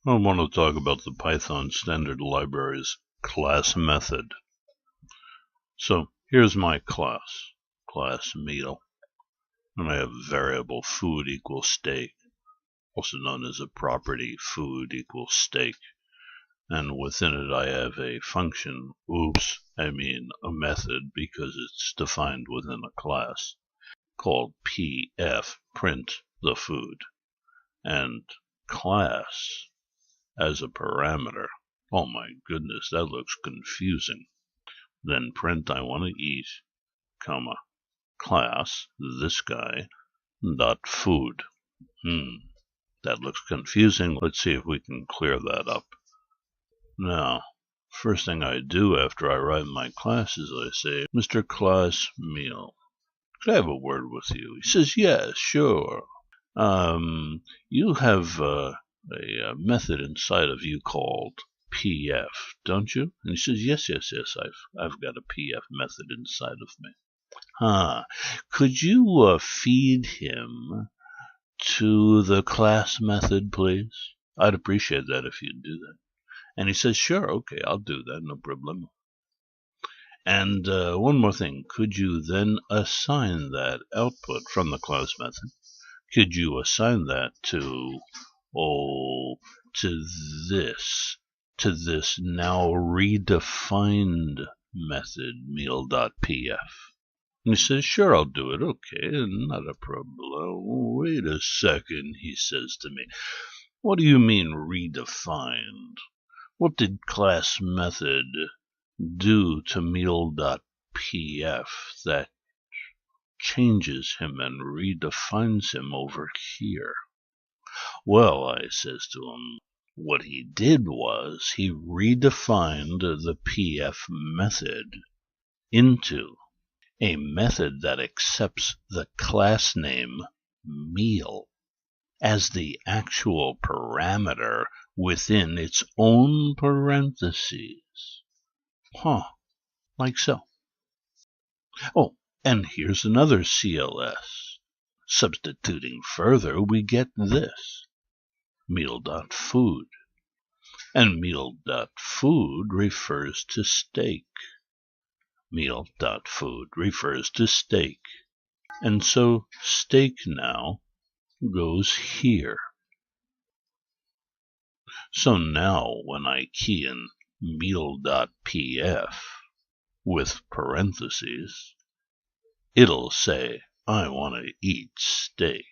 I want to talk about the Python standard library's class method. So here's my class meal, and I have variable food equals steak, also known as a property food equals steak, and within it I have a function, a method because it's defined within a class, called pf, print the food, and class as a parameter. Oh my goodness, that looks confusing. Then print I want to eat, comma, class, this guy, dot food. That looks confusing. Let's see if we can clear that up. Now, first thing I do after I write my class is I say, Mr. Class Meal, could I have a word with you? He says, yes, sure. You have a method inside of you called pf, don't you? And he says, yes, I've got a pf method inside of me. Could you feed him to the class method, please? I'd appreciate that if you'd do that. And he says, sure, okay, I'll do that, no problem. And one more thing, could you then assign that output from the class method? Could you assign that to this now redefined method, meal.pf? And he says, sure, I'll do it. Okay, not a problem. Wait a second, he says to me. What do you mean redefined? What did class method do to meal.pf that changes him and redefines him over here? Well, I says to him, what he did was he redefined the pf method into a method that accepts the class name meal as the actual parameter within its own parentheses. Like so. Oh, and here's another CLS. Substituting further, we get this. Meal.food. And meal.food refers to steak. Meal.food refers to steak. And so steak now goes here. So now when I key in meal.pf with parentheses, it'll say, I want to eat steak.